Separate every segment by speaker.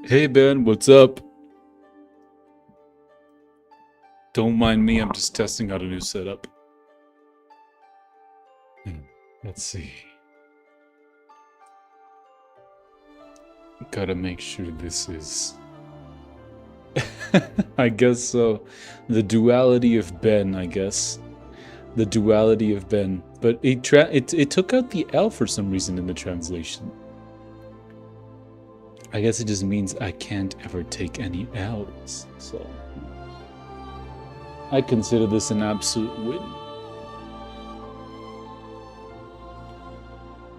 Speaker 1: Hey Ben, what's up? Don't mind me, I'm just testing out a new setup. Let's see. Gotta make sure this is... I guess so. The duality of Ben, I guess. The duality of Ben. But it took out the L for some reason in the translation. I guess it just means I can't ever take any L's, so... I consider this an absolute win.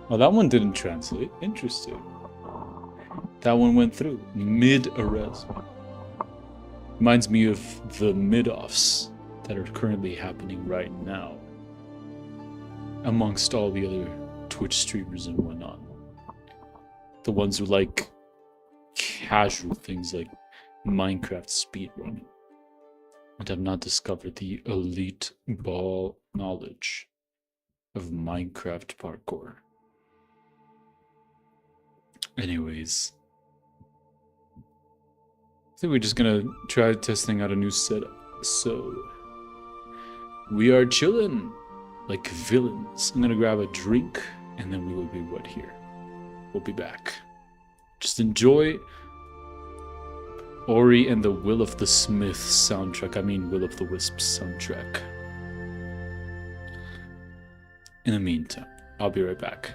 Speaker 1: Well, that one didn't translate. Interesting. That one went through. Mid-Erasmian. Reminds me of the mid-offs that are currently happening right now. Amongst all the other Twitch streamers and whatnot. The ones who like casual things like Minecraft speedrunning. And have not discovered the elite ball knowledge of Minecraft parkour. Anyways, I think we're just gonna try testing out a new setup. So, we are chilling like villains. I'm gonna grab a drink and then we will be right here. We'll be back. Just enjoy Ori and the Will of the Smith soundtrack. I mean, Will of the Wisps soundtrack. In the meantime, I'll be right back.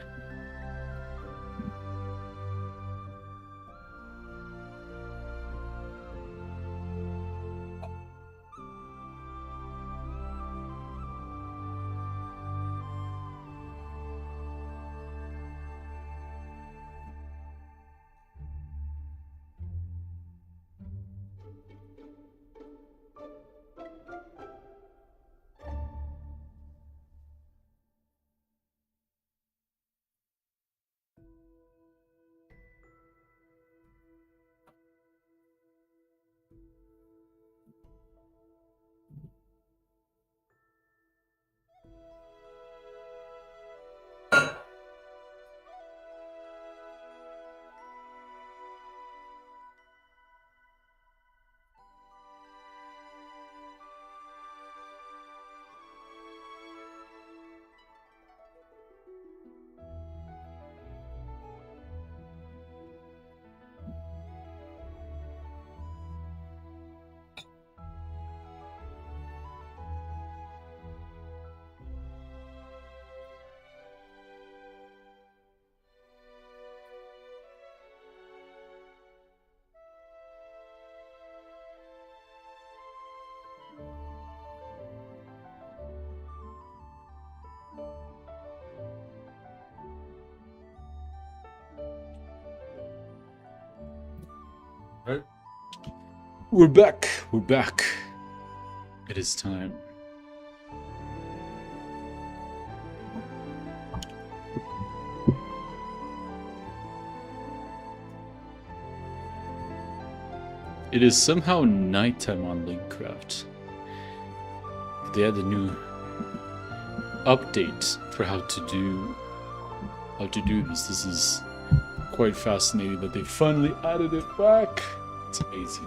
Speaker 1: Right. We're back. We're back. It is time. It is somehow nighttime on Linkcraft. They had a new update for how to do this. This is quite fascinating that they finally added it back. It's amazing.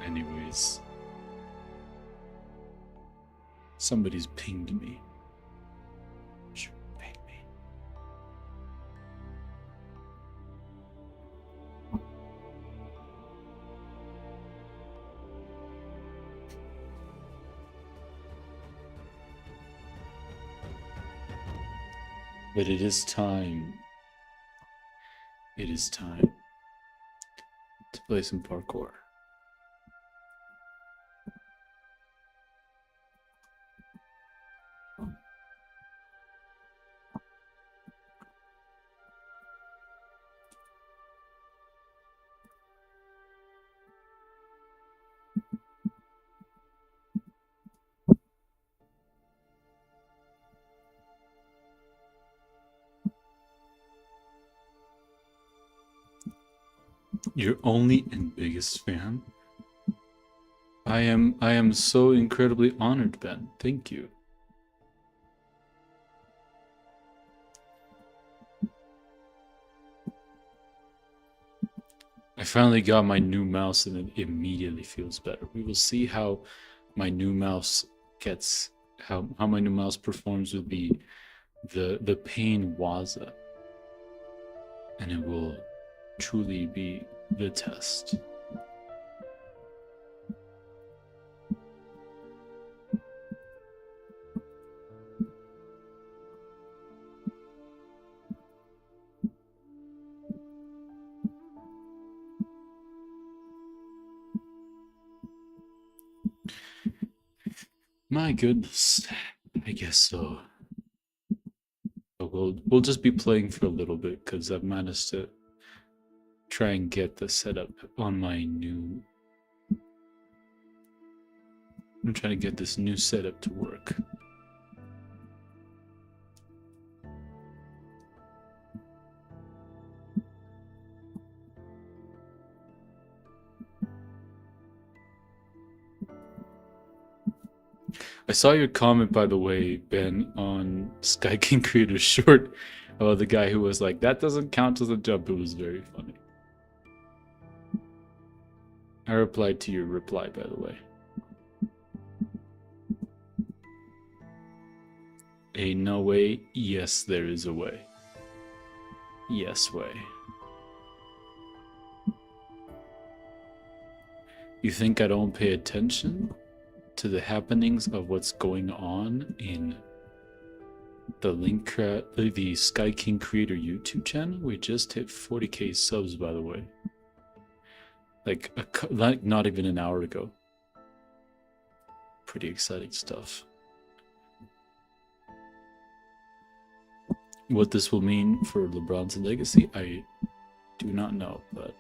Speaker 1: Anyways, somebody's pinged me. Sure, ping me. But it is time. It is time to play some parkour. Your only and biggest fan? I am so incredibly honored, Ben. Thank you. finally got my new mouse and it immediately feels better. We will see how my new mouse gets, how my new mouse performs with the Pain Waza. And it will truly be the test. My goodness, I guess so. But we'll just be playing for a little bit because I've managed to try and get the setup on my new. I'm trying to get this new setup to work. I saw your comment, by the way, Ben, on Sky King Creator's short about the guy who was like, that doesn't count as a jump. It was very funny. I replied to your reply, by the way. Ain't no way. Yes, there is a way. Yes way. You think I don't pay attention to the happenings of what's going on in the Linkcraft, the Sky King Creator YouTube channel? We just hit 40k subs, by the way. Like not even an hour ago. Pretty exciting stuff. What this will mean for LeBron's legacy, I do not know, but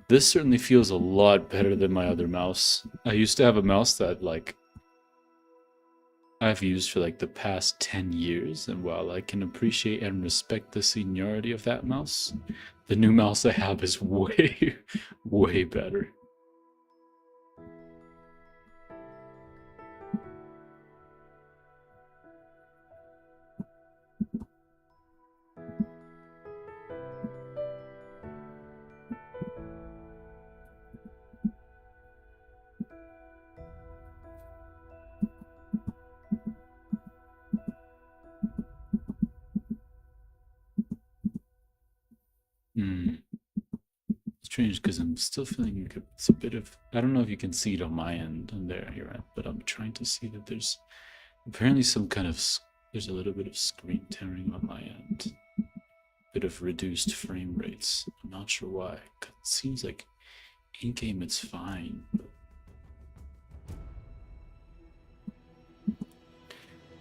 Speaker 1: this certainly feels a lot better than my other mouse. I used to have a mouse that, like, I've used for like the past 10 years, and while I can appreciate and respect the seniority of that mouse, the new mouse I have is way, way better. Strange, because I'm still feeling like it's a bit of, I don't know if you can see it on my end, and there you're at, but I'm trying to see that there's apparently some kind of, there's a little bit of screen tearing on my end. Bit of reduced frame rates. I'm not sure why. It seems like in-game it's fine,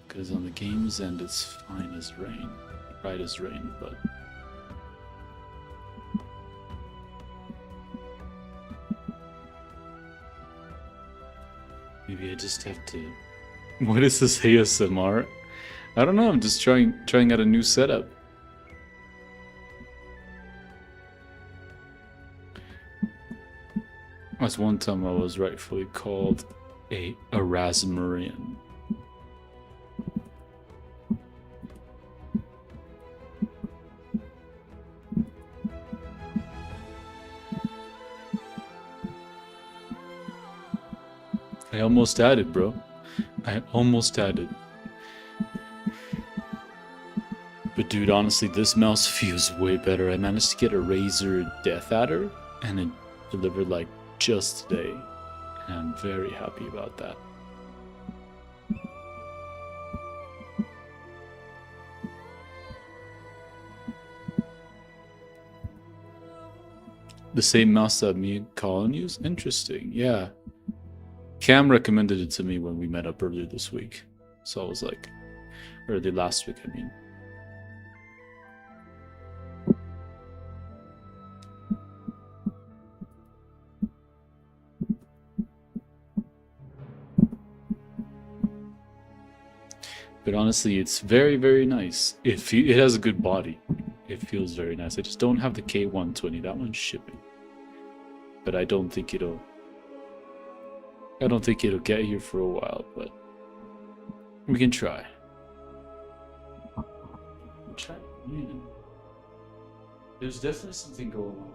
Speaker 1: because on the game's end it's fine as rain, right as rain, but maybe I just have to. What is this ASMR? I don't know. I'm just trying out a new setup. As one time I was rightfully called a Erasmian. I almost had it, bro. I almost had it. But dude, honestly, this mouse feels way better. I managed to get a Razer Death Adder, and it delivered like just today. And I'm very happy about that. The same mouse that me and Colin use? Interesting, yeah. Cam recommended it to me when we met up earlier this week. So I was like, early last week, I mean. But honestly, it's very, very nice. It has a good body. It feels very nice. I just don't have the K120. That one's shipping. But I don't think it'll get here for a while, but we can try. There's definitely something going on.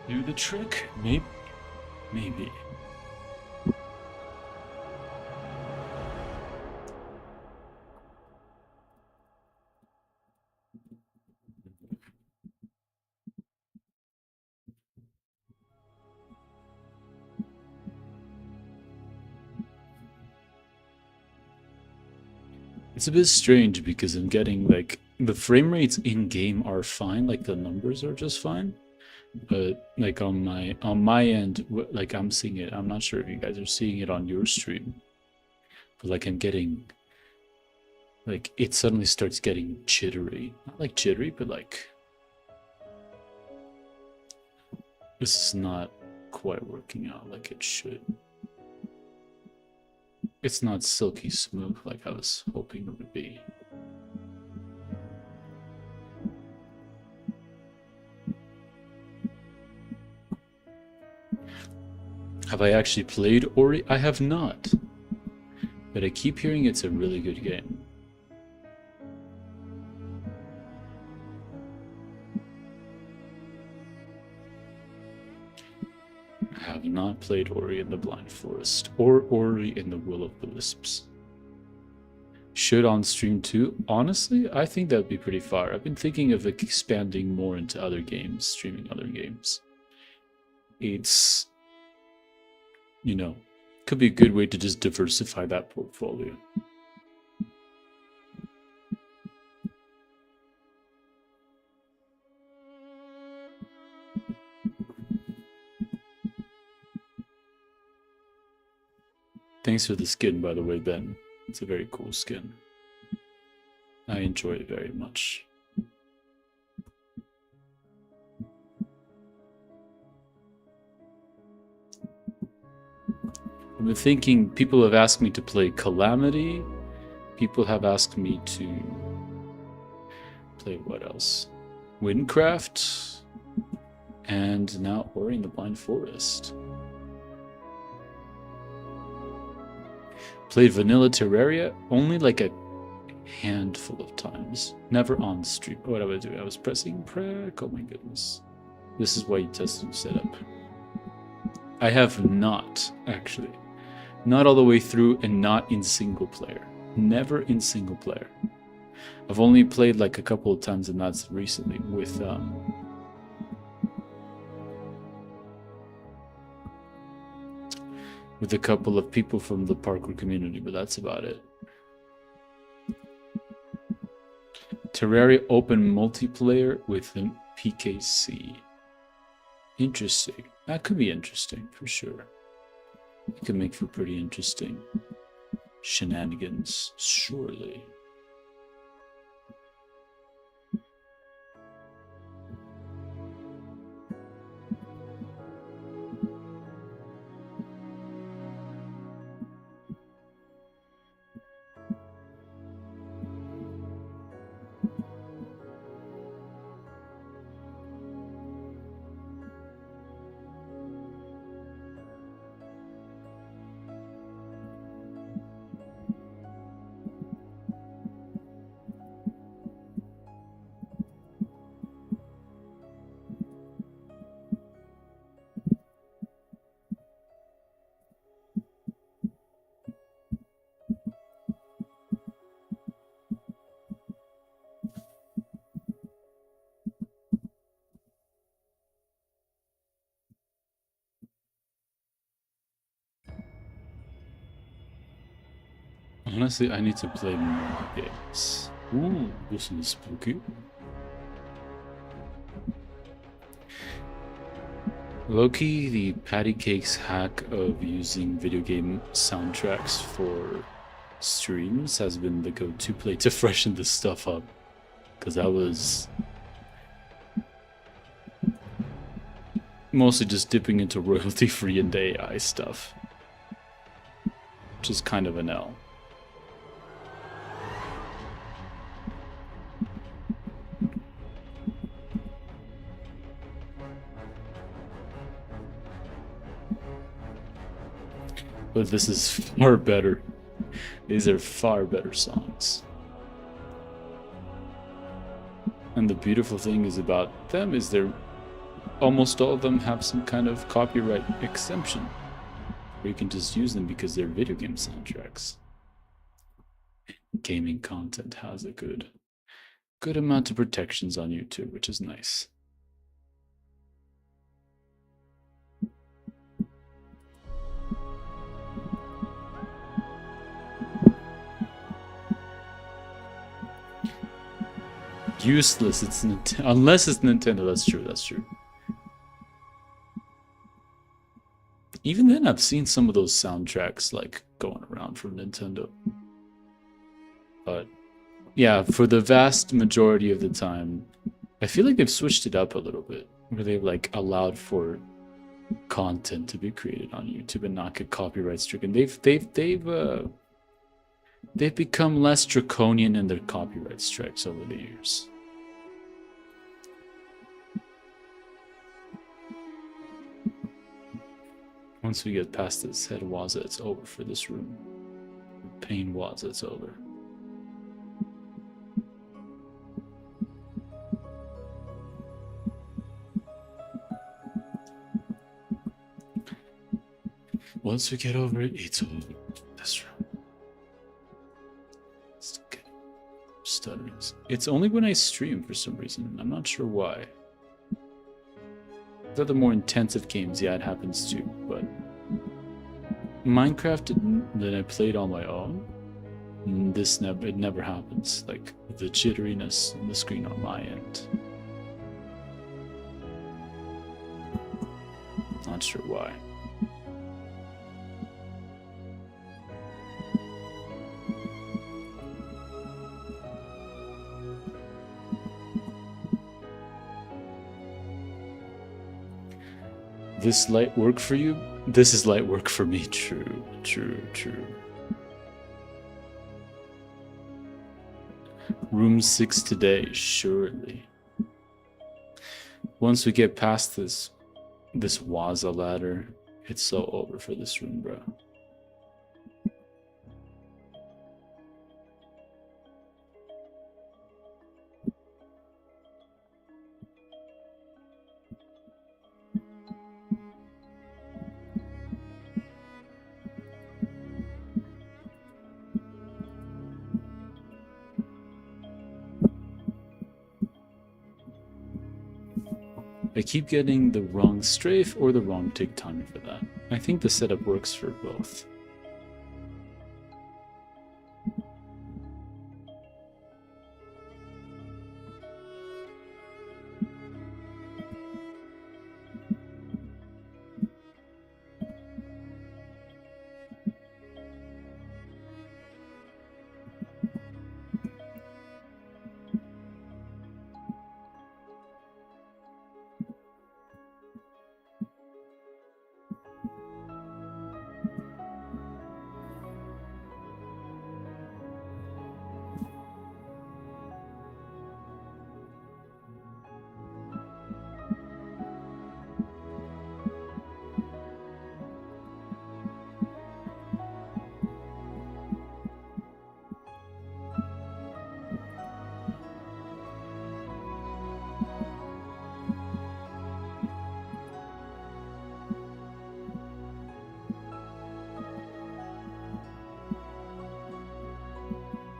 Speaker 1: Do the trick? Maybe. Maybe. It's a bit strange because I'm getting like the frame rates in game are fine, like the numbers are just fine. But like on my end, like I'm seeing it. I'm not sure if you guys are seeing it on your stream, but like I'm getting, like it suddenly starts getting jittery. Not like jittery, but like this is not quite working out like it should. It's not silky smooth like I was hoping it would be. Have I actually played Ori? I have not. But I keep hearing it's a really good game. I have not played Ori in the Blind Forest or Ori in the Will of the Wisps. Should on stream too? Honestly, I think that would be pretty fire. I've been thinking of expanding more into other games, streaming other games. It's, you know, could be a good way to just diversify that portfolio. Thanks for the skin, by the way, Ben. It's a very cool skin. I enjoy it very much. I've been thinking, people have asked me to play Calamity. People have asked me to play what else? Linkcraft. And now Ori in the Blind Forest. Played Vanilla Terraria only like a handful of times. Never on stream. What was I doing? I was pressing prec. Oh my goodness. This is why you tested setup. I have not, actually. Not all the way through and not in single player. Never in single player. I've only played like a couple of times, and that's recently with a couple of people from the parkour community, but that's about it. Terraria open multiplayer with an PKC. Interesting. That could be interesting for sure. It could make for pretty interesting shenanigans, surely. Honestly, I need to play more games. Ooh, this is spooky. Loki, the patty cakes hack of using video game soundtracks for streams has been the go-to play to freshen this stuff up. Because that was mostly just dipping into royalty-free and AI stuff, which is kind of an L. But this is far better. These are far better songs. And the beautiful thing is about them is they're almost all of them have some kind of copyright exemption where you can just use them because they're video game soundtracks. Gaming content has a good amount of protections on YouTube, which is nice. Useless. It's unless it's Nintendo. That's true. That's true. Even then, I've seen some of those soundtracks like going around from Nintendo. But yeah, for the vast majority of the time, I feel like they've switched it up a little bit, where they've like allowed for content to be created on YouTube and not get copyright stricken. They've become less draconian in their copyright strikes over the years. Once we get past this head Waza, it's over for this room. Pain Waza, it's over. Once we get over it, it's over. This room. Stutterings. It's only when I stream for some reason. I'm not sure why. The other more intensive games, yeah, it happens too, but Minecraft that I played on my own, it never happens. Like the jitteriness on the screen on my end. Not sure why. This light work for you? This is light work for me. True, true, true. Room 6 today, surely. Once we get past this Waza ladder, it's so over for this room, bro. I keep getting the wrong strafe or the wrong tick timing for that. I think the setup works for both.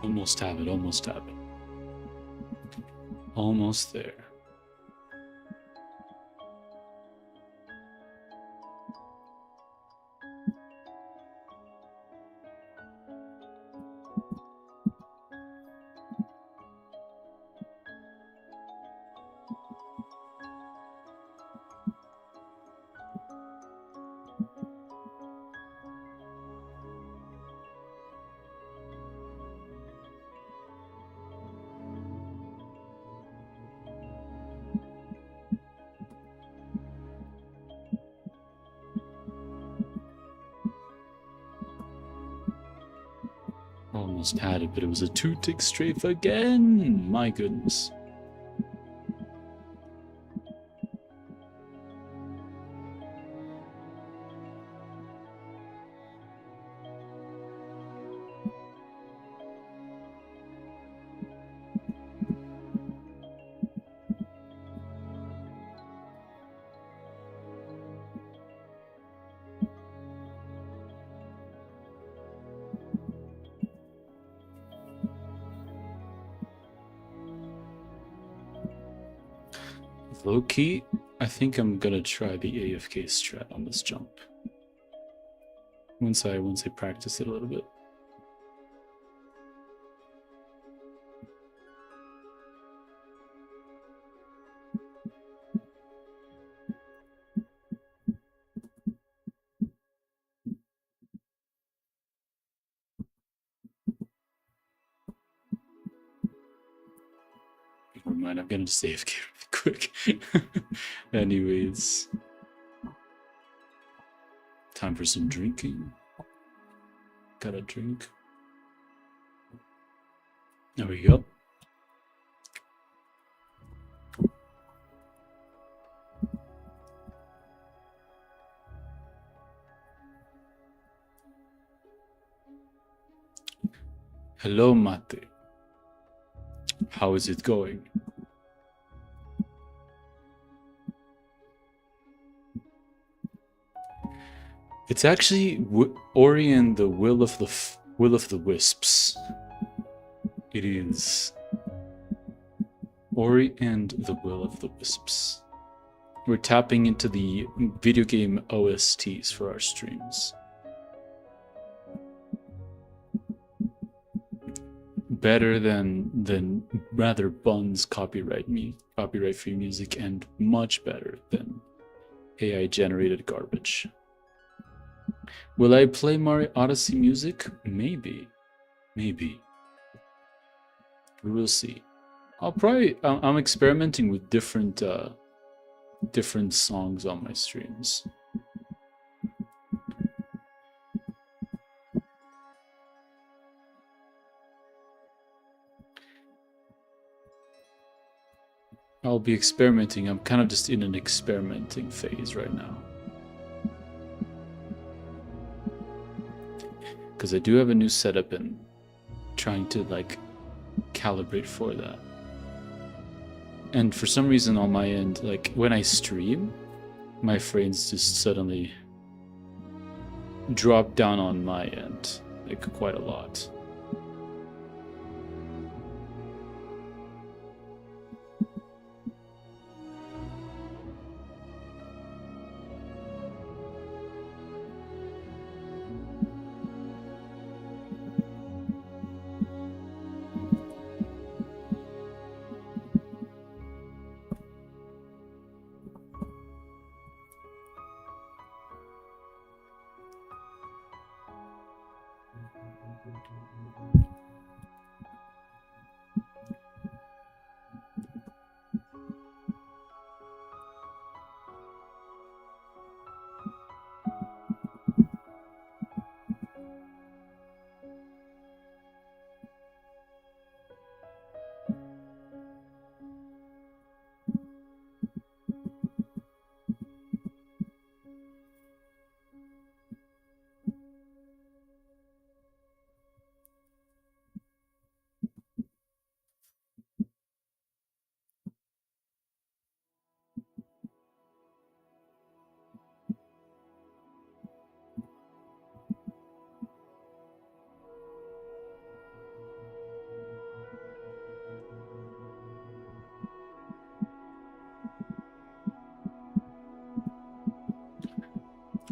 Speaker 1: Almost have it, almost have it. Almost there. Almost had it, but it was a 2-tick strafe again. My goodness. Low key, I think I'm gonna try the AFK strat on this jump. Once I practice it a little bit. Never mind, I'm gonna just AFK really quick. Anyways. Time for some drinking. Gotta drink. There we go. Hello, Mate. How is it going? It's actually Ori and the Will of the Wisps. It is Ori and the Will of the Wisps. We're tapping into the video game OSTs for our streams. Better than rather Bun's copyright-free music, and much better than AI-generated garbage. Will I play Mario Odyssey music? Maybe. Maybe. We will see. I'm experimenting with different songs on my streams. I'll be experimenting. I'm kind of just in an experimenting phase right now. Because I do have a new setup and trying to like calibrate for that. And for some reason on my end, like when I stream, my frames just suddenly drop down on my end, like quite a lot.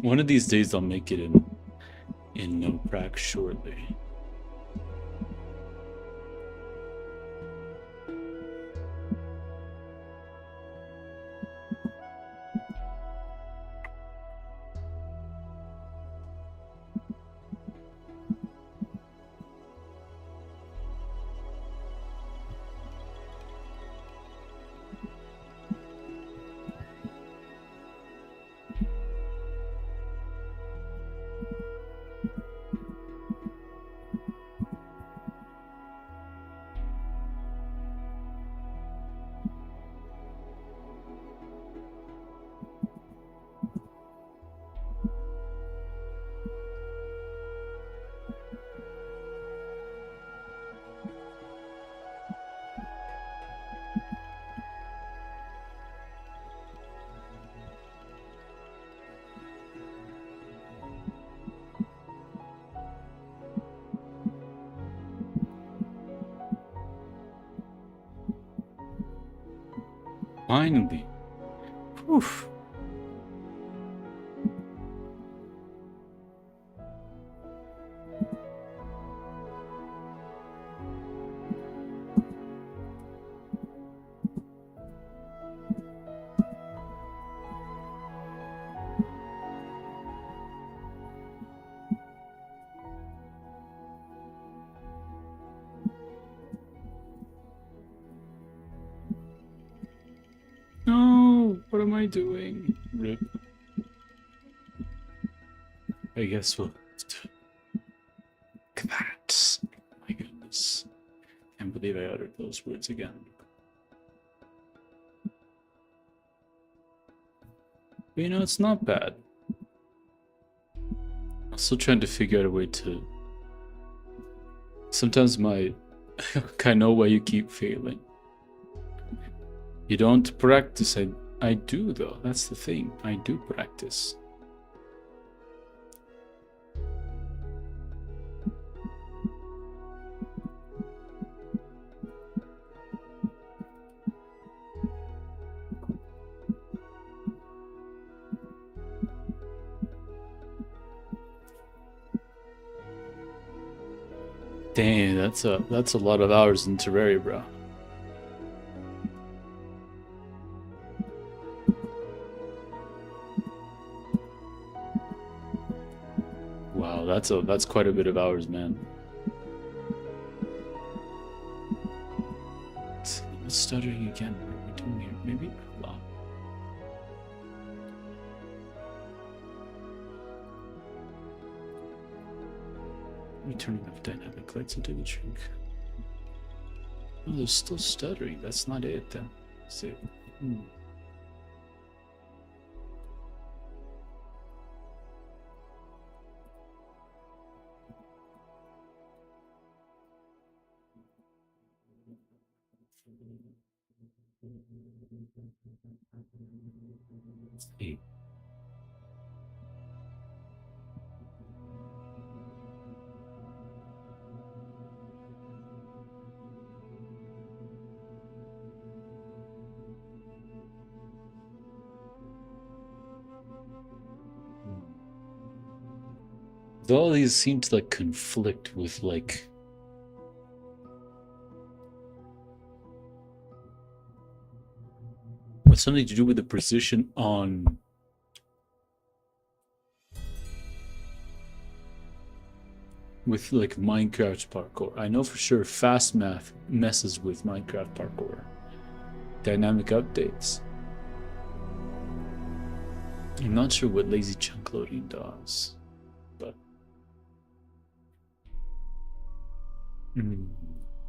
Speaker 1: One of these days I'll make it in no prac shortly. Finally. Whew. No, what am I doing? Rip. I guess we'll look at that. My goodness. Can't believe I uttered those words again. But you know, it's not bad. I'm still trying to figure out a way to... Sometimes I know why you keep failing. You don't practice. I do though. That's the thing. I do practice. Dang, that's a lot of hours in Terraria, bro. Wow, that's quite a bit of hours, man. What's stuttering again? What are we doing here? Maybe? Wow. Returning of dynamic lights into the drink. Oh, they're still stuttering. That's not it then. Is it? Hey. All these seem to like conflict with like with something to do with the precision on with like Minecraft parkour. I know for sure fast math messes with Minecraft parkour. Dynamic updates. I'm not sure what lazy chunk loading does, but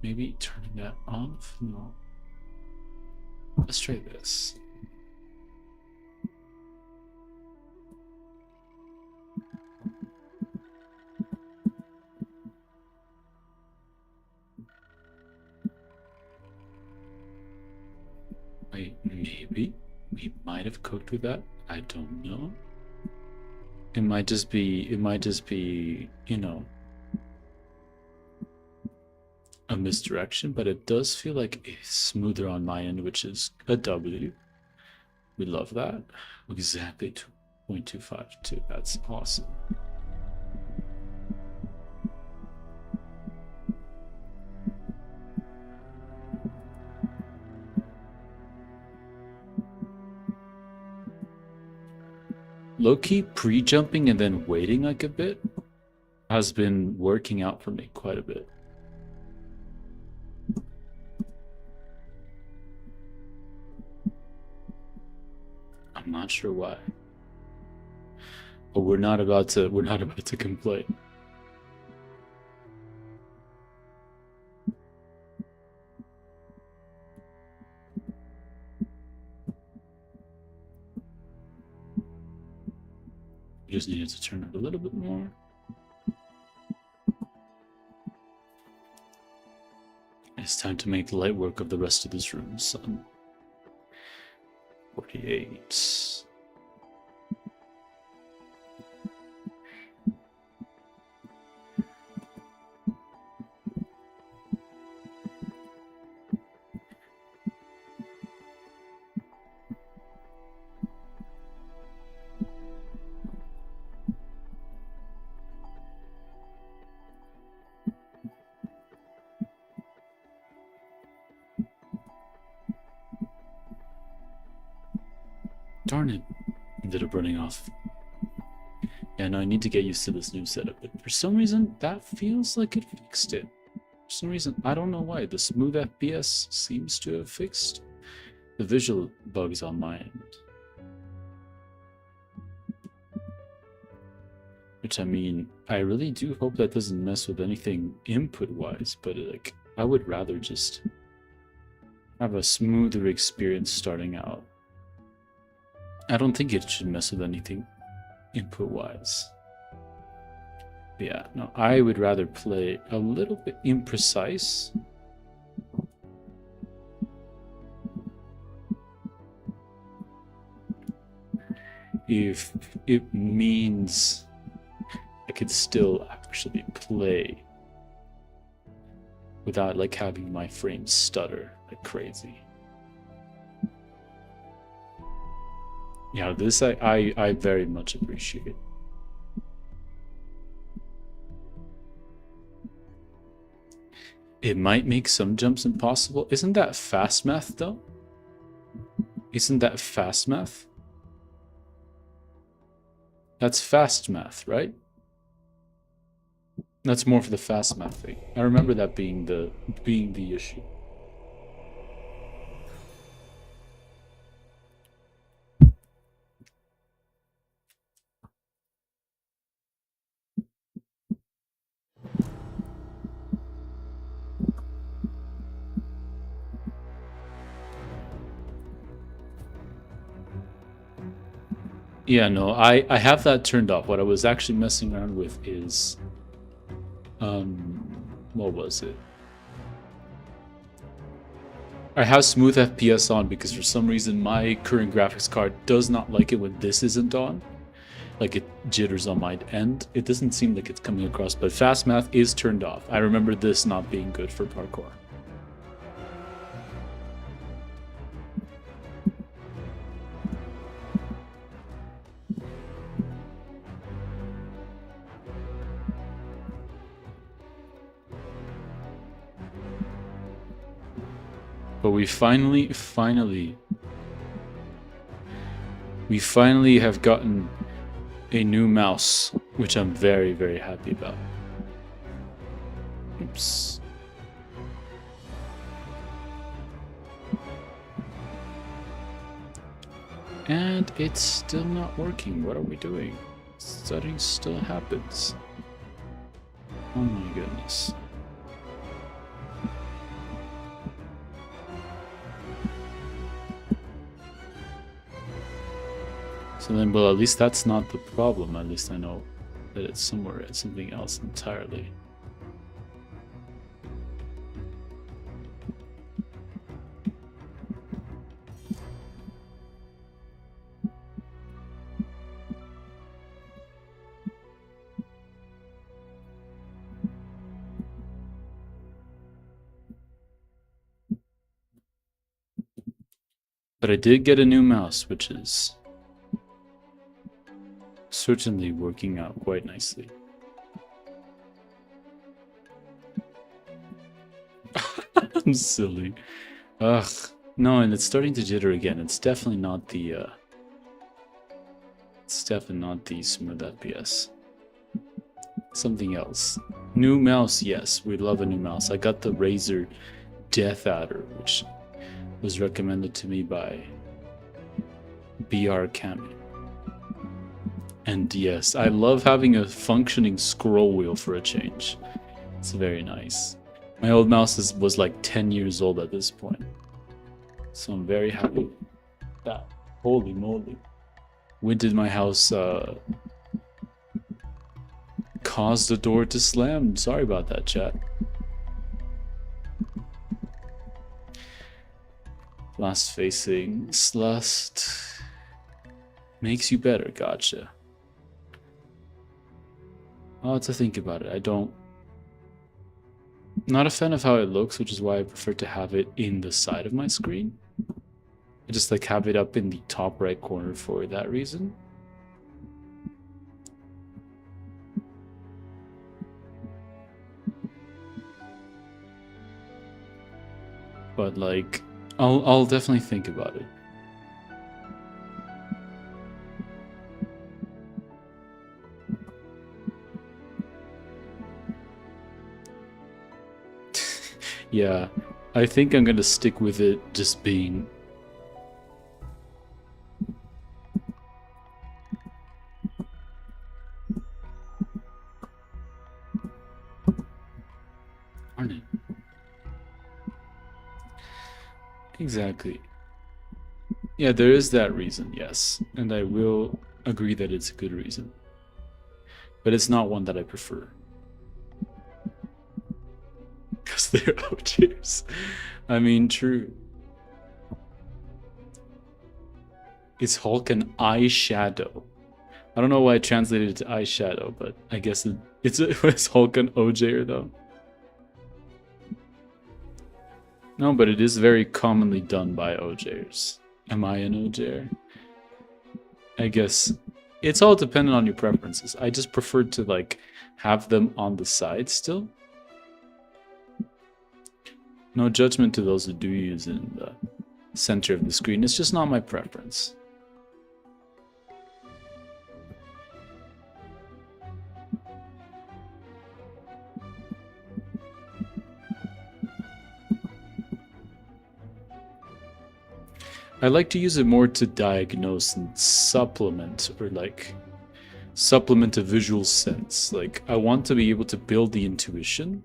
Speaker 1: maybe turning that off? No. Let's try this. Wait, maybe we might have cooked with that. I don't know. It might just be, you know, a misdirection, but it does feel like it's smoother on my end, which is a W. We love that. Exactly 2.252. That's awesome. Low-key pre-jumping and then waiting like a bit has been working out for me quite a bit. I'm not sure why. But we're not about to complain. We just needed to turn it a little bit more. It's time to make light work of the rest of this room, son. 48. Darn it. Ended up running off. Yeah, no, I need to get used to this new setup. But for some reason, that feels like it fixed it. For some reason, I don't know why. The smooth FPS seems to have fixed the visual bugs on my end. Which, I mean, I really do hope that doesn't mess with anything input-wise, but like, I would rather just have a smoother experience starting out. I don't think it should mess with anything input-wise. Yeah, no, I would rather play a little bit imprecise. If it means I could still actually play without like having my frames stutter like crazy. Yeah, this I very much appreciate. It might make some jumps impossible. Isn't that fast math though? Isn't that fast math? That's fast math, right? That's more for the fast math thing. I remember that being the issue. Yeah, no, I have that turned off. What I was actually messing around with is what was it? I have smooth FPS on because for some reason my current graphics card does not like it when this isn't on. Like it jitters on my end. It doesn't seem like it's coming across, but fast math is turned off. I remember this not being good for parkour. But we finally have gotten a new mouse, which I'm very, very happy about. Oops. And it's still not working. What are we doing? Stuttering still happens. Oh my goodness. So then, well, at least that's not the problem. At least I know that it's somewhere, it's something else entirely. But I did get a new mouse, which is certainly working out quite nicely. I'm silly. Ugh. No, and it's starting to jitter again. It's definitely not the smooth FPS. Something else. New mouse, yes, we love a new mouse. I got the Razer Death Adder, which was recommended to me by BR Cami. And yes, I love having a functioning scroll wheel for a change. It's very nice. My old mouse was like 10 years old at this point. So I'm very happy with that. Holy moly. When did my house cause the door to slam? Sorry about that, chat. Last facing Slust makes you better, gotcha. I'll have to think about it. Not a fan of how it looks, which is why I prefer to have it in the side of my screen. I just like have it up in the top right corner for that reason. But like, I'll definitely think about it. Yeah, I think I'm gonna stick with it just being... Darn it. Exactly. Yeah, there is that reason, yes. And I will agree that it's a good reason. But it's not one that I prefer. Because they're OGs. I mean, true. Is Hulk an eyeshadow? I don't know why I translated it to eyeshadow, but I guess it's Hulk an OJer though. No, but it is very commonly done by OJers. Am I an OJer? I guess it's all dependent on your preferences. I just prefer to like have them on the side still. No judgment to those who do use it in the center of the screen. It's just not my preference. I like to use it more to diagnose and supplement, or like supplement a visual sense. Like I want to be able to build the intuition.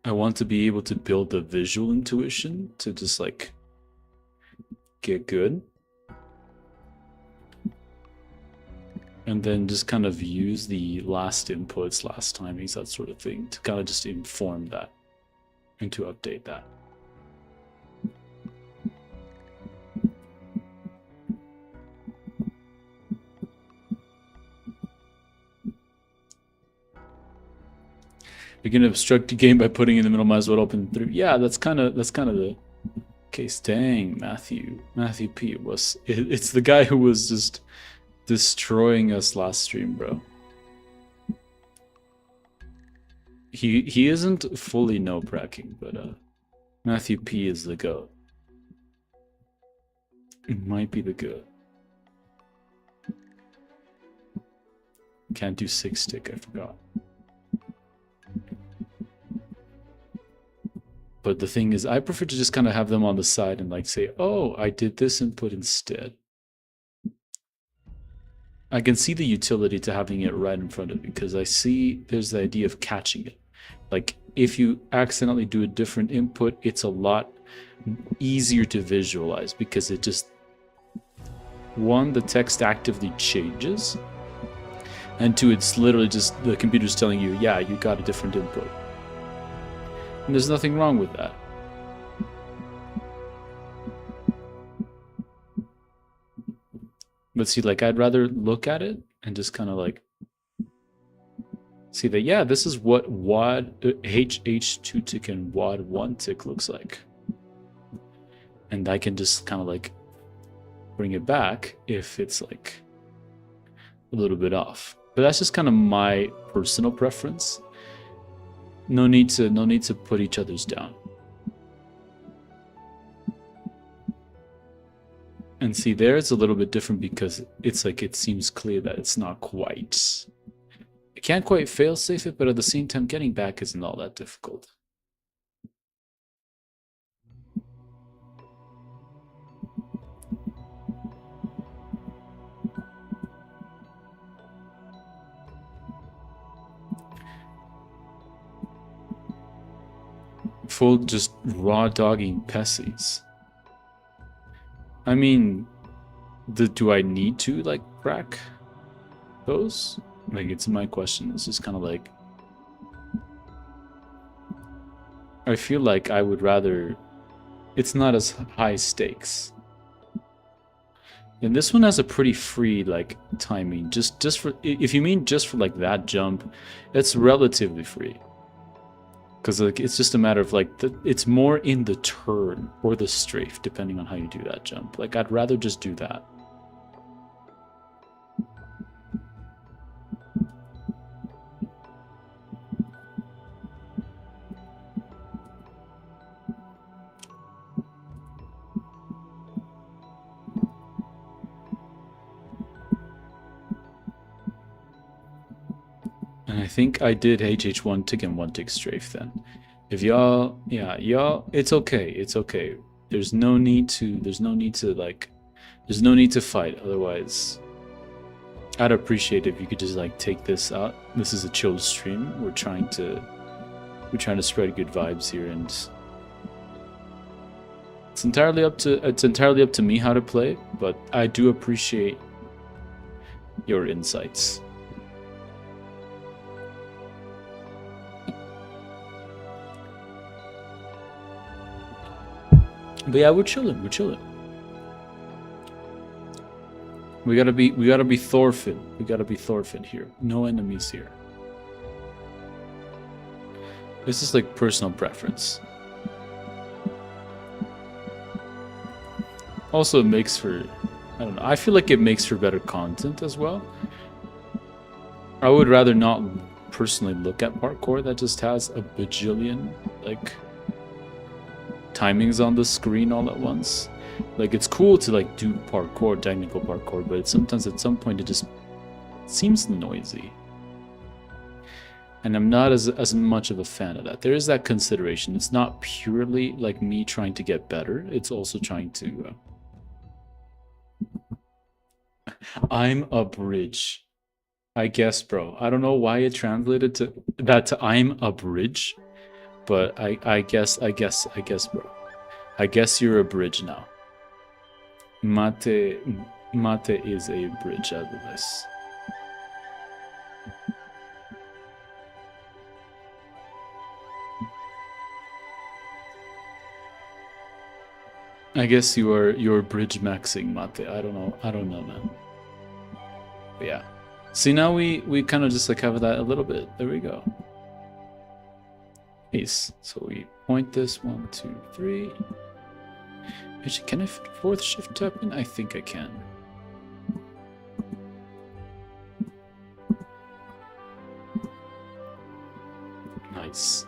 Speaker 1: I want to be able to build the visual intuition to just like get good. And then just kind of use the last inputs, last timings, that sort of thing to kind of just inform that and to update that. You're gonna obstruct the game by putting in the middle, might as well open through. Yeah, that's kind of the case. Dang, Matthew P was it's the guy who was just destroying us last stream, bro. He isn't fully no bracking, but Matthew P is the GOAT. It might be the GOAT. Can't do 6-stick, I forgot. But the thing is, I prefer to just kind of have them on the side and like say, oh, I did this input instead. I can see the utility to having it right in front of me because I see there's the idea of catching it. Like if you accidentally do a different input, it's a lot easier to visualize because it just, one, the text actively changes, and two, it's literally just the computer's telling you, yeah, you got a different input. And there's nothing wrong with that. But see, like, I'd rather look at it and just kind of like see that, yeah, this is what WAD HH2 tick and WAD 1 tick looks like. And I can just kind of like bring it back if it's like a little bit off. But that's just kind of my personal preference. No need to put each other's down. And see, there it's a little bit different because it's like it seems clear that it's not quite. I can't quite fail-safe it, but at the same time, getting back isn't all that difficult. Full just raw dogging Pessies. I mean, do I need to like crack those? Like, it's my question. It's just kind of like, I feel like I would rather, it's not as high stakes. And this one has a pretty free like timing. Just for, if you mean just for like that jump, it's relatively free. Because like it's just a matter of like it's more in the turn or the strafe, depending on how you do that jump. Like I'd rather just do that. And I think I did HH one tick and one tick strafe then. If y'all, yeah, y'all, it's okay. It's okay. There's no need to fight. Otherwise, I'd appreciate if you could just like take this out. This is a chill stream. We're trying to spread good vibes here, and it's entirely up to me how to play, but I do appreciate your insights. But yeah, we're chilling. We gotta be Thorfinn. We gotta be Thorfinn here. No enemies here. This is like personal preference. Also, it makes for, I don't know, I feel like it makes for better content as well. I would rather not personally look at parkour that just has a bajillion like timings on the screen all at once. Like, it's cool to like do parkour, technical parkour, but sometimes at some point it just seems noisy. And I'm not as much of a fan of that. There is that consideration. It's not purely like me trying to get better. It's also trying to... I'm a bridge. I guess, bro. I don't know why it translated to I'm a bridge. But I guess, bro. I guess you're a bridge now. Mate is a bridge out of this. I guess you're bridge maxing, Mate. I don't know, man. But yeah. See, now we kind of just like cover that a little bit. There we go. Nice. So we point this 1, 2, 3. Actually, can I fit fourth shift tap in? I think I can. Nice.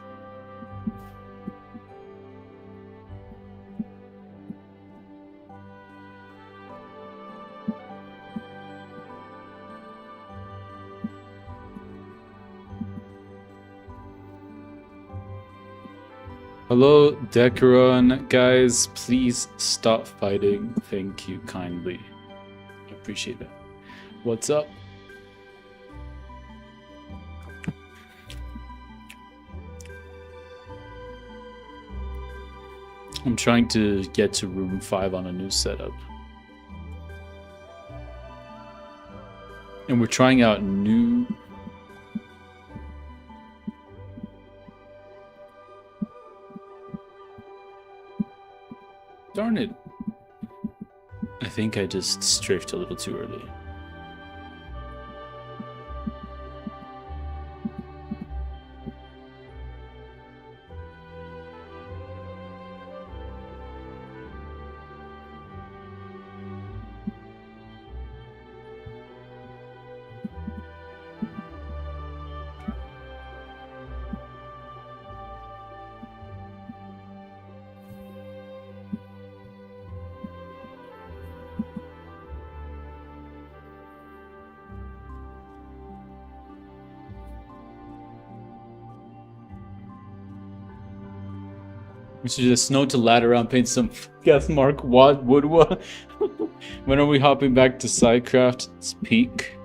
Speaker 1: Hello, Decaron. Guys, please stop fighting. Thank you kindly. I appreciate that. What's up? I'm trying to get to room 5 on a new setup. And we're trying out new... Darn it. I think I just strafed a little too early. We should just note to ladder around, paint some guess mark what woodwa. When are we hopping back to Sidecraft's peak?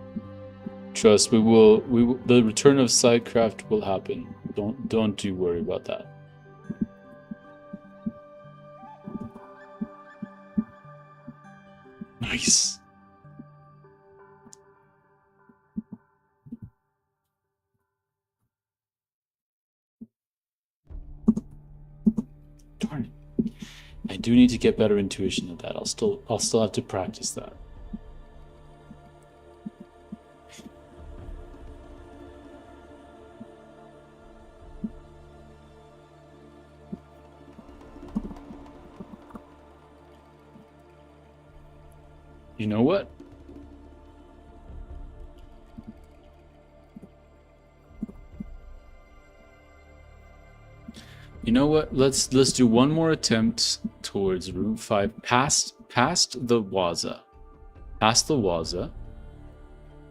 Speaker 1: Trust, we will the return of Sidecraft will happen. Don't you worry about that. Nice. Darn it. I do need to get better intuition at that. I'll still have to practice that. You know what? You know what? Let's do one more attempt towards room 5, past the Waza,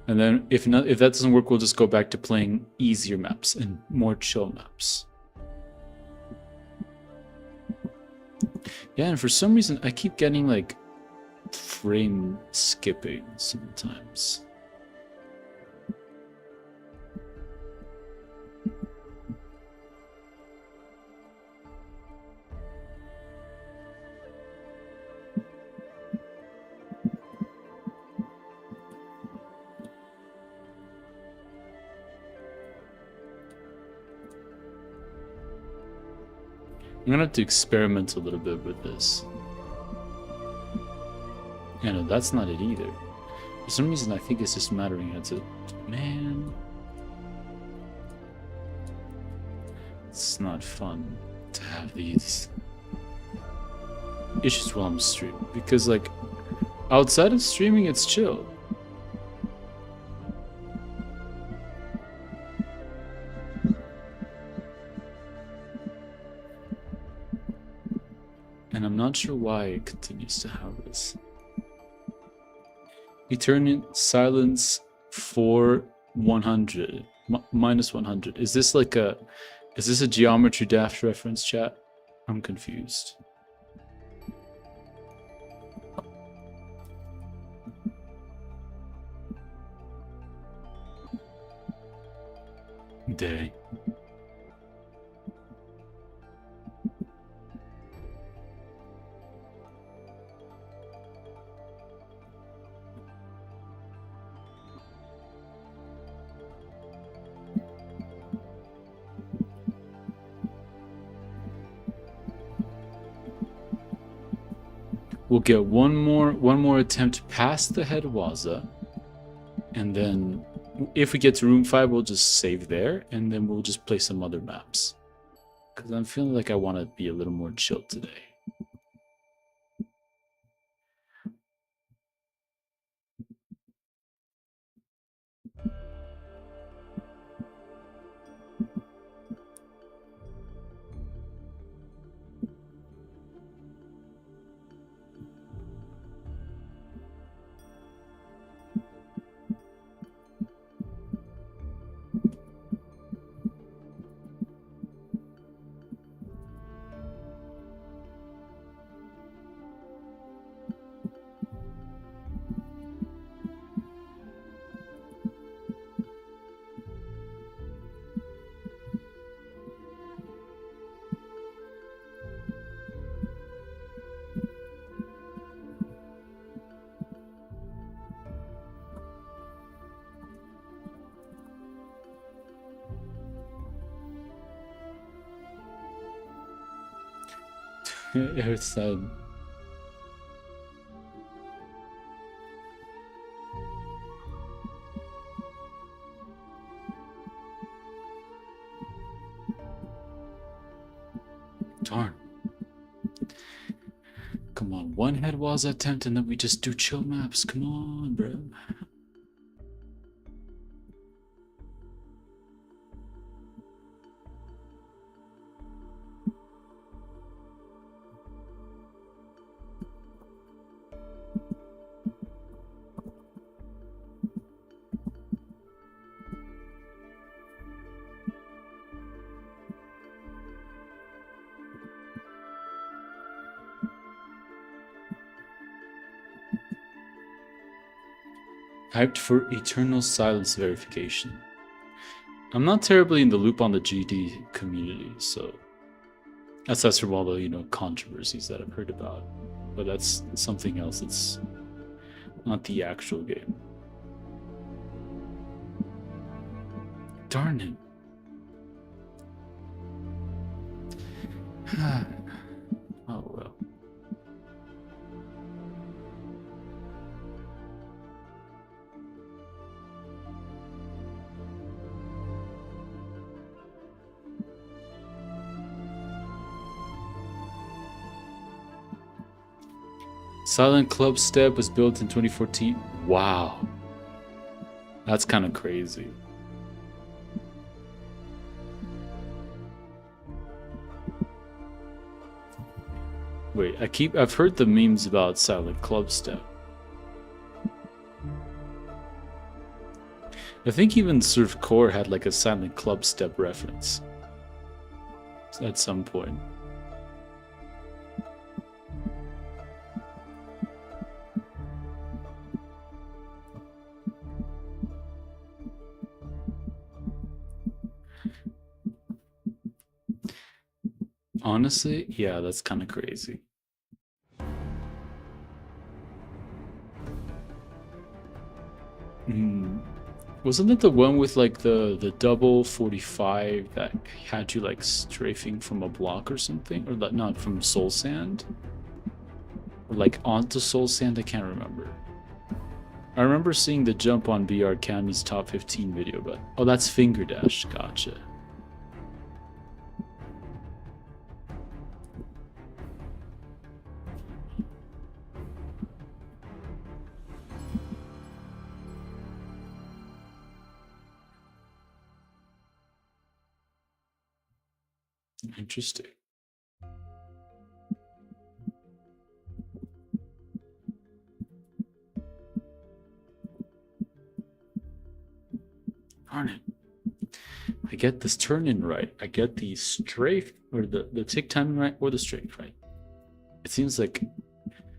Speaker 1: And then if that doesn't work, we'll just go back to playing easier maps and more chill maps. Yeah, and for some reason I keep getting like frame skipping sometimes. I'm gonna have to experiment a little bit with this. Yeah, no, that's not it either. For some reason, I think it's just mattering how to... Man... It's not fun to have these issues while I'm streaming. Because, like, outside of streaming, it's chill. And I'm not sure why it continues to have this. Eternal silence for 100. Minus 100. Is this like a... Is this a Geometry Dash reference, chat? I'm confused. Day. We'll get one more attempt past the Headwaza, and then if we get to room 5, we'll just save there, and then we'll just play some other maps. Because I'm feeling like I want to be a little more chill today. It's sad. Darn. Come on, one Headwaza attempt and then we just do chill maps. Come on, bro. Hyped for Eternal Silence verification. I'm not terribly in the loop on the GD community, so that's from all the, you know, controversies that I've heard about. But that's something else. It's not the actual game. Darn it. Oh well. Silent Club Step was built in 2014. Wow. That's kind of crazy. Wait, I've heard the memes about Silent Club Step. I think even Surfcore had like a silent club step reference at some point. Honestly, yeah, that's kind of crazy. Wasn't it the one with like the double 45 that had you like strafing from a block or something? Or not from soul sand? Or like onto soul sand? I can't remember. I remember seeing the jump on BR Cammy's top 15 video, but oh, that's finger dash. Gotcha. Interesting. Darn it. I get this turn in right. I get the strafe or the tick timing right or the strafe right. It seems like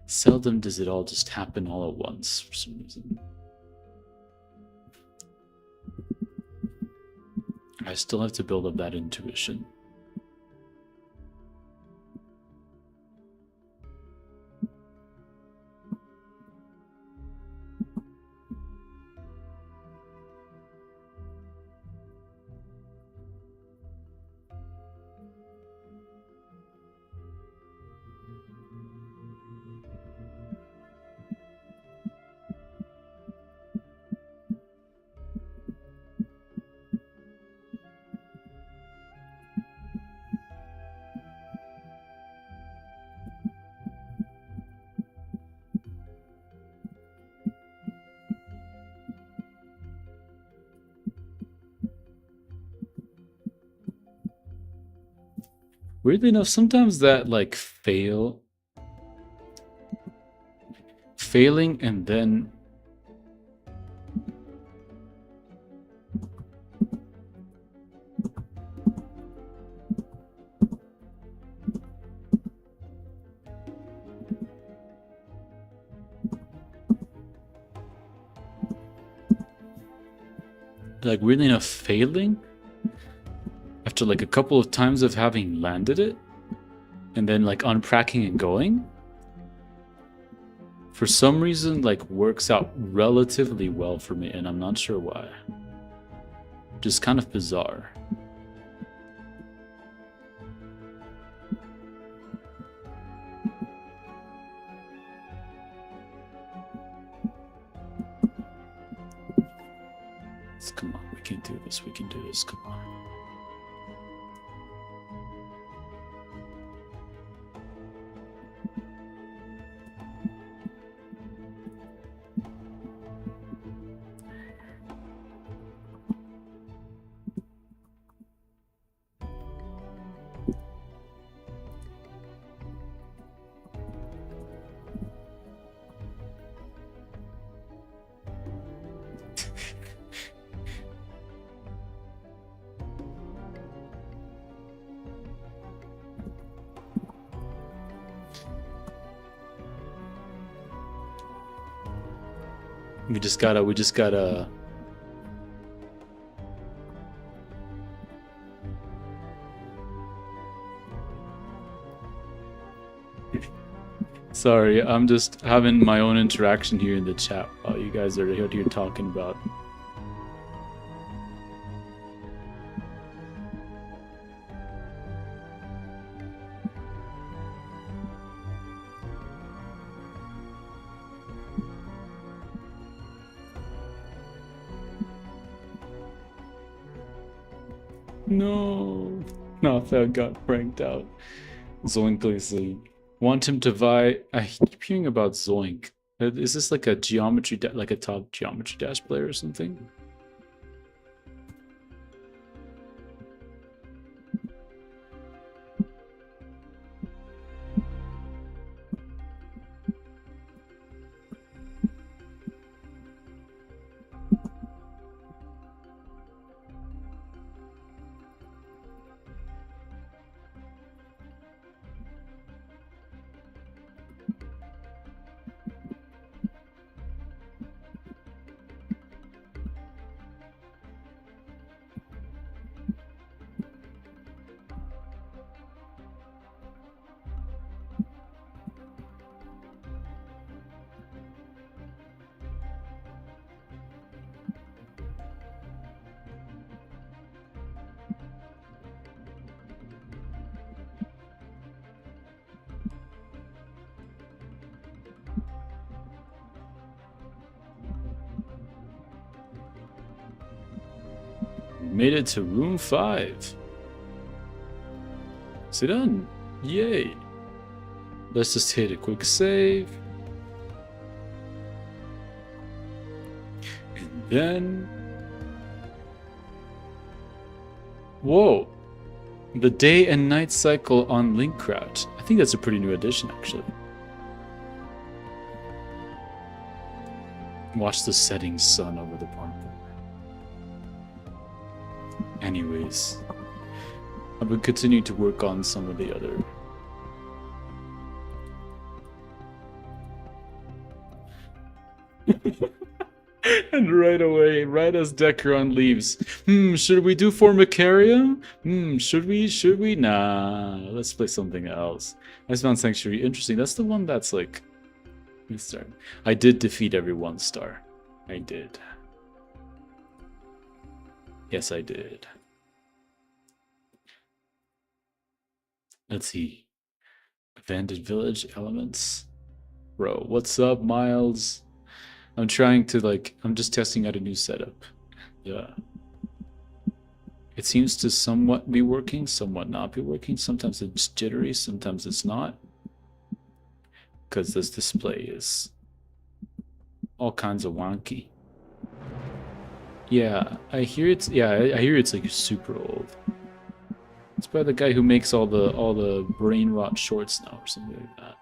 Speaker 1: seldom does it all just happen all at once for some reason. I still have to build up that intuition. Weirdly enough, sometimes that like failing and then like weirdly enough failing after like a couple of times of having landed it and then like unpacking and going, for some reason like works out relatively well for me, and I'm not sure why. Just kind of bizarre. Come on, we can do this, we can do this, come on. We just gotta Sorry, I'm just having my own interaction here in the chat while you guys are here talking about. No, that got pranked out. Zoink saying, want him to vie. I keep hearing about Zoink. Is this like a geometry, like a top geometry dash player or something? made it to room 5. Sit done. Yay. Let's just hit a quick save. And then... Whoa. The day and night cycle on Linkcraft. I think that's a pretty new addition, actually. Watch the setting sun over the parkour. Anyways, I will continue to work on some of the other. And right away, right as Decaron leaves, should we do Formicarium? Should we? Nah, let's play something else. Icebound Sanctuary, interesting. That's the one that's like... Let's start. I did defeat every 1-star. I did. Yes, I did. Let's see. Abandoned village elements. Bro, what's up, Miles? I'm trying to I'm just testing out a new setup. Yeah. It seems to somewhat be working, somewhat not be working. Sometimes it's jittery, sometimes it's not. Because this display is all kinds of wonky. Yeah, I hear it's like super old. It's by the guy who makes all the brain rot shorts now or something like that.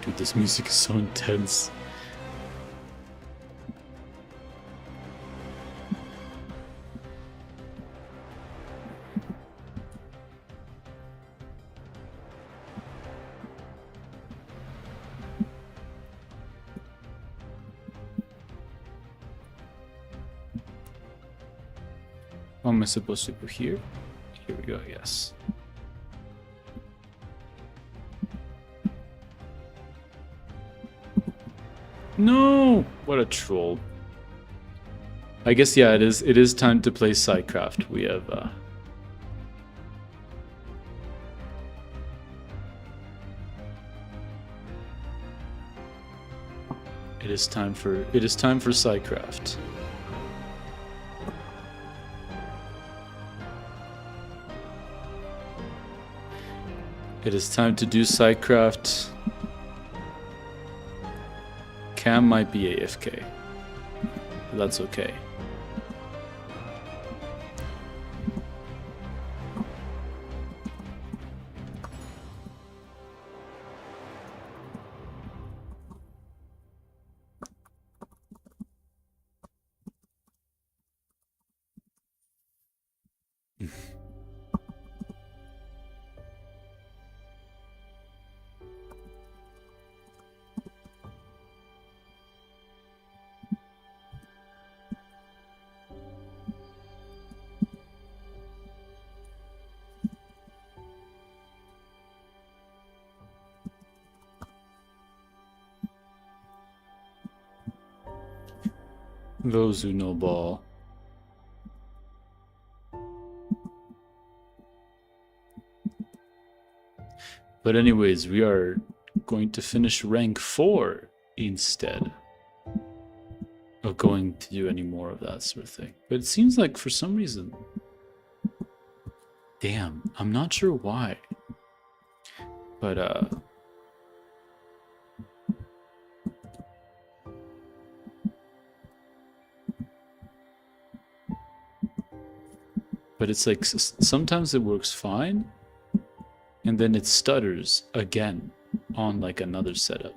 Speaker 1: Dude, this music is so intense. What am I supposed to put here? Here we go, yes. No! What a troll. I guess, yeah, it is time to play Sidecraft. We have, It is time for Sidecraft. It is time to do Sidecraft. Cam might be AFK. But that's okay. Those who know ball. But anyways, we are going to finish rank 4 instead of going to do any more of that sort of thing. But it seems like for some reason... Damn, I'm not sure why. But, But it's like, sometimes it works fine, and then it stutters again on like another setup.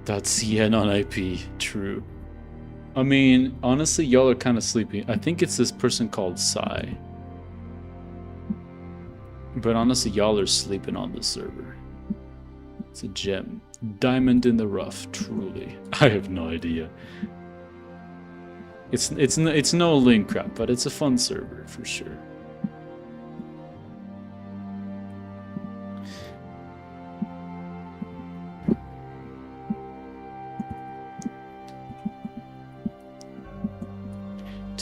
Speaker 1: .cn on IP, true. I mean, honestly, y'all are kind of sleepy. I think it's this person called Psy. But honestly, y'all are sleeping on the server. It's a gem. Diamond in the rough, truly. I have no idea. It's no Linkcraft, but it's a fun server for sure.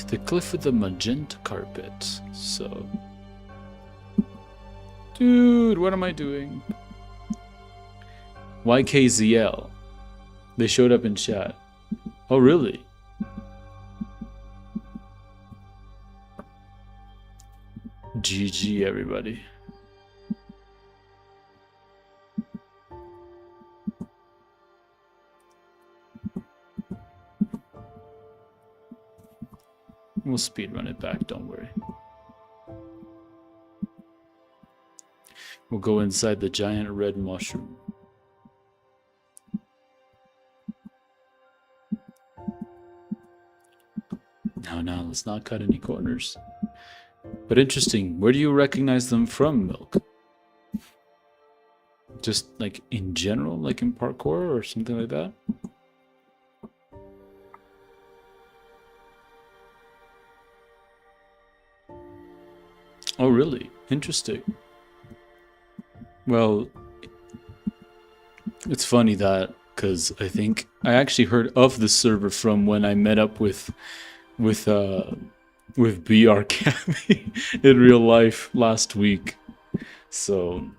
Speaker 1: The cliff with the magenta carpet. So... Dude, what am I doing? YKZL. They showed up in chat. Oh, really? GG, everybody. We'll speedrun it back, don't worry. We'll go inside the giant red mushroom. No, let's not cut any corners. But interesting, where do you recognize them from, Milk? Just like in general, like in parkour or something like that? Oh, really? Interesting. Well, it's funny that, because I think I actually heard of the server from when I met up with BR Cammy in real life last week. So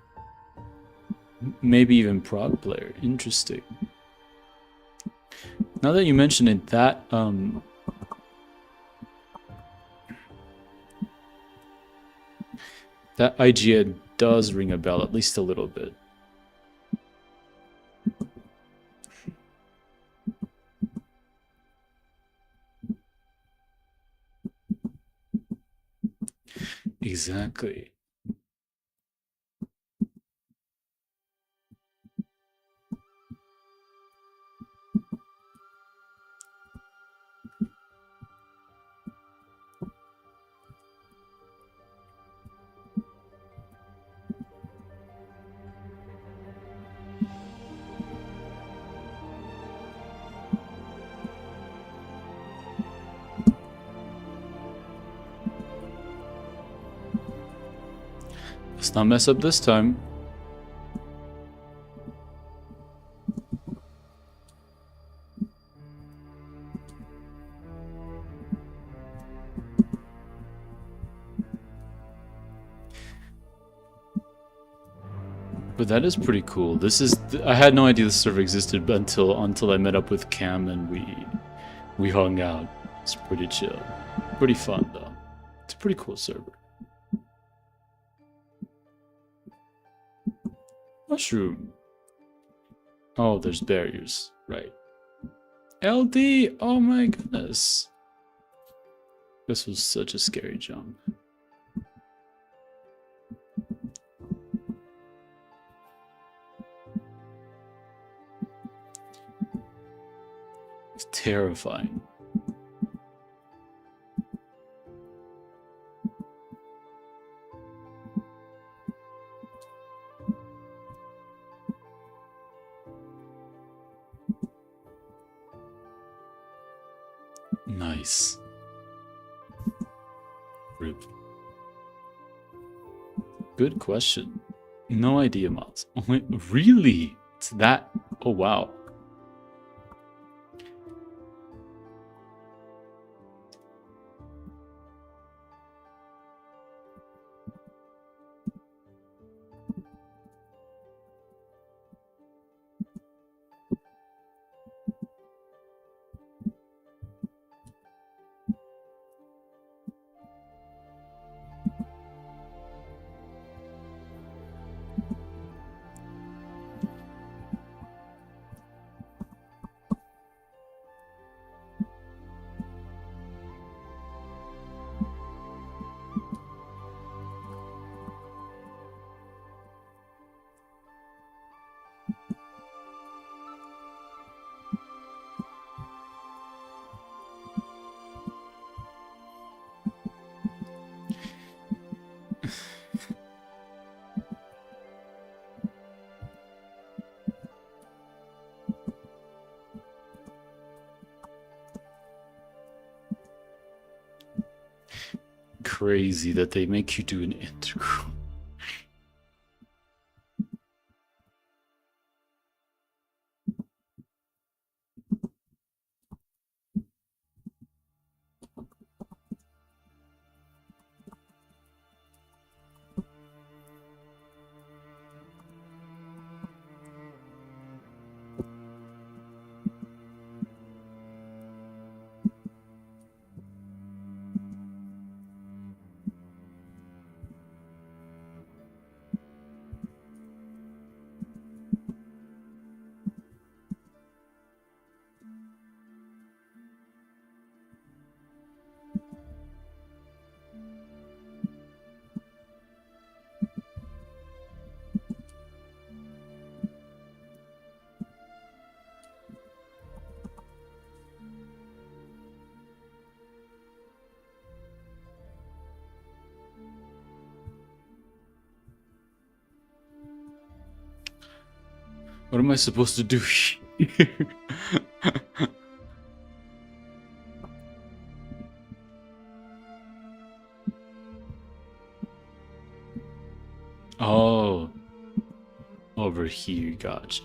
Speaker 1: maybe even prog player. Interesting. Now that you mention it, that that IGN does ring a bell, at least a little bit. Exactly. Let's not mess up this time. But that is pretty cool. This is I had no idea this server existed until I met up with Cam and we hung out. It's pretty chill. Pretty fun though. It's a pretty cool server. Mushroom. Oh, there's barriers. Right. LD! Oh my goodness. This was such a scary jump. It's terrifying. Nice. Rip. Good question. No idea, Miles. Oh, really? It's that? Oh, wow. Crazy that they make you do an integral. What am I supposed to do here? Oh, over here, gotcha.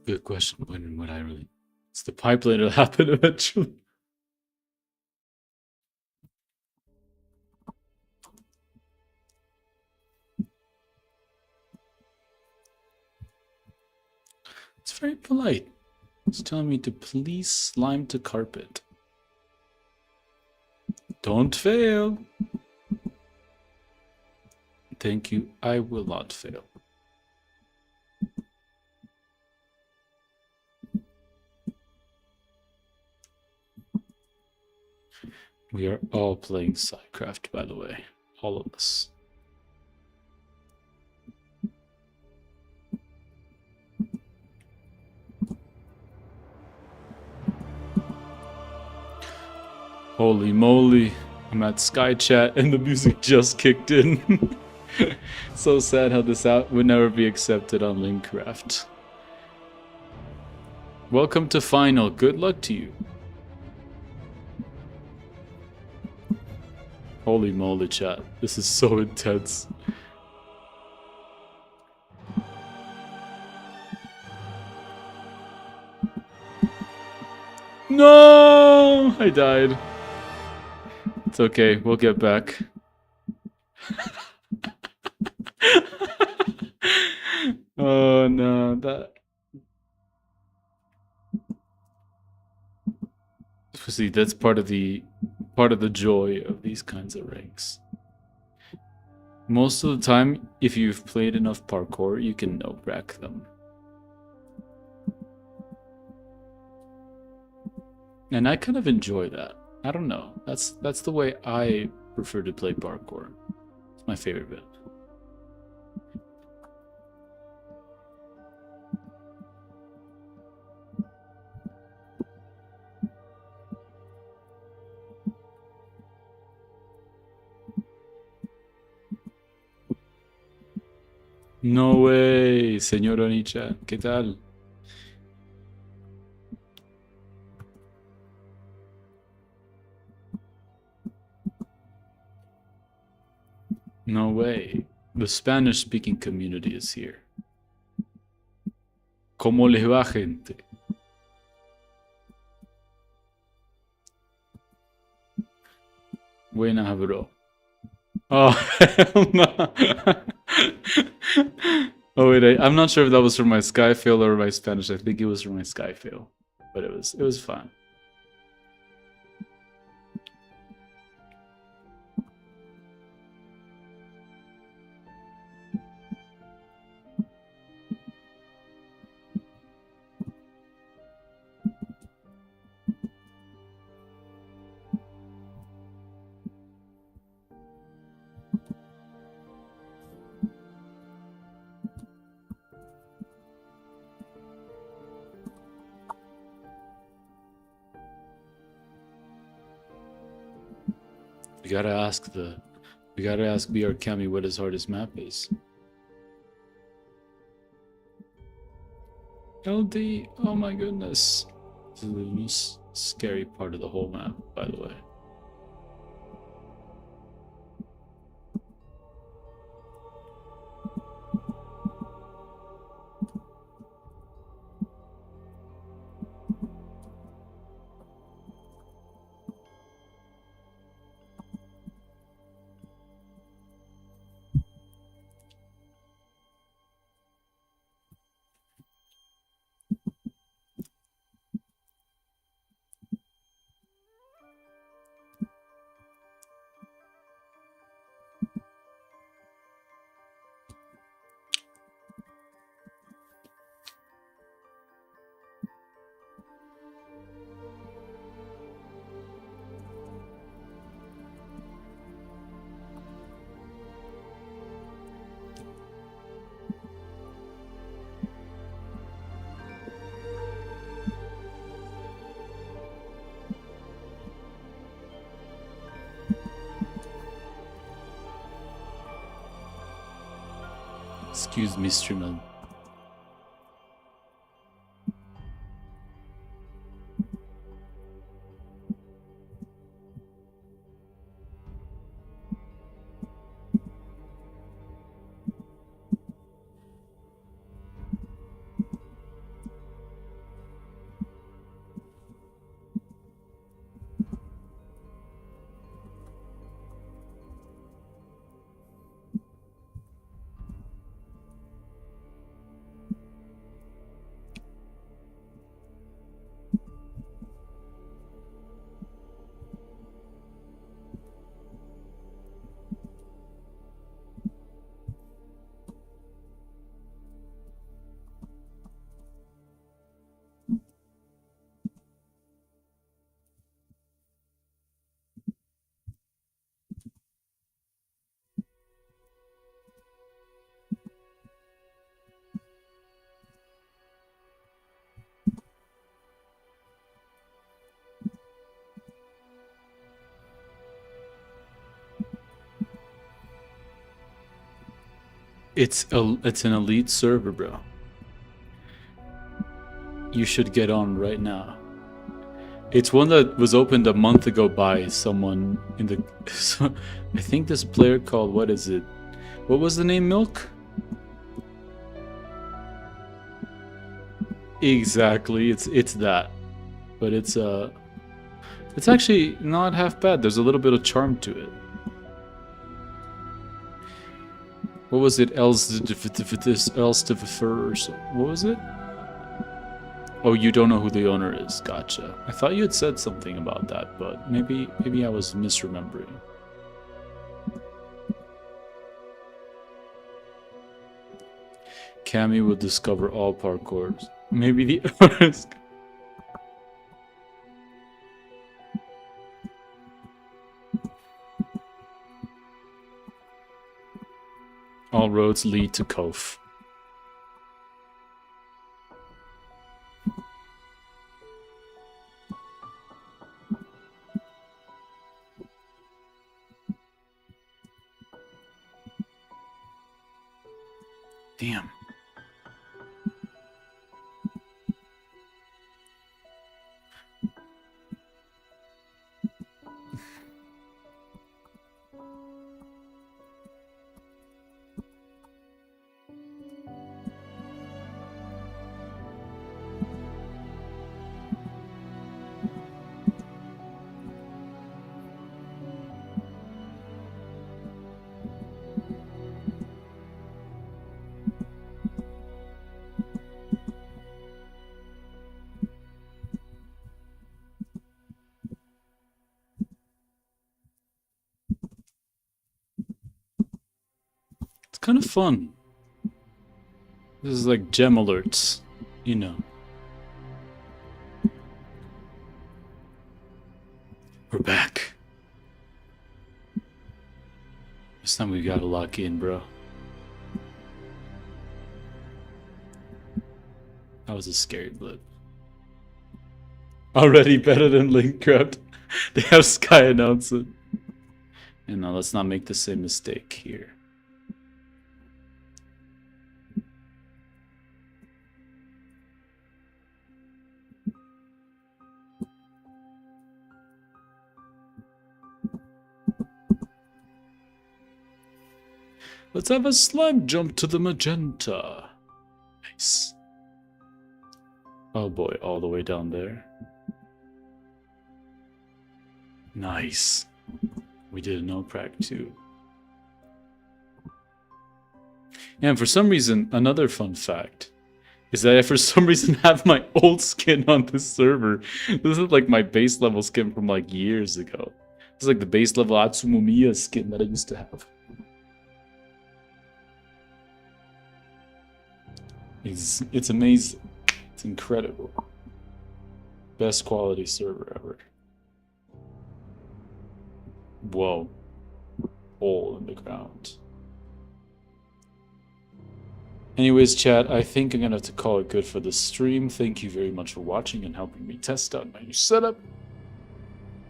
Speaker 1: Good question. When would I really? It's the pipeline. It'll happen eventually. It's very polite. It's telling me to please slime to carpet. Don't fail. Thank you. I will not fail. We are all playing Sidecraft, by the way. All of us. Holy moly. I'm at Sky Chat and the music just kicked in. So sad how this out would never be accepted on Linkcraft. Welcome to final. Good luck to you. Holy moly, chat. This is so intense. No! I died. It's okay. We'll get back. Oh no, that... See, that's part of the joy of these kinds of ranks. Most of the time, if you've played enough parkour, you can no-brack them. And I kind of enjoy that. I don't know. That's the way I prefer to play parkour. It's my favorite bit. No way, señor Onicha. ¿Qué tal? No way. The Spanish-speaking community is here. ¿Cómo les va, gente? Buenas, bro. Oh, hell no. Oh wait, I'm not sure if that was from my Skyfail or my Spanish. I think it was from my Skyfail, but it was fine. We gotta ask BR Cami what his hardest map is. LD, oh my goodness. This is the most scary part of the whole map, by the way. Excuse me, streamer. It's an elite server, bro. You should get on right now. It's one that was opened a month ago by someone in the... I think this player called... What is it? What was the name? Milk? Exactly. It's that. But it's actually not half bad. There's a little bit of charm to it. What was it? What was it? Oh, you don't know who the owner is. Gotcha. I thought you had said something about that, but maybe I was misremembering. Cammy will discover all parkours. Maybe the owners. All roads lead to Cove. Damn. kind of fun. This is like gem alerts, you know. We're back. This time we gotta lock in, bro. That was a scary blip. Already better than Linkcraft. They have Sky announce it. And now let's not make the same mistake here. Let's have a slime jump to the magenta. Nice. Oh boy, all the way down there. Nice. We did a no prac too. And for some reason, another fun fact is that I for some reason have my old skin on this server. This is like my base level skin from like years ago. This is like the base level Atsumomiya skin that I used to have. It's amazing. It's incredible. Best quality server ever. Whoa. Hole in the ground. Anyways, chat, I think I'm gonna have to call it good for the stream. Thank you very much for watching and helping me test out my new setup.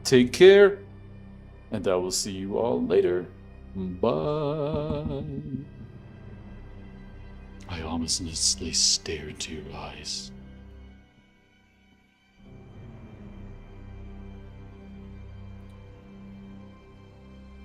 Speaker 1: Take care, and I will see you all later. Bye. I ominously stare into your eyes.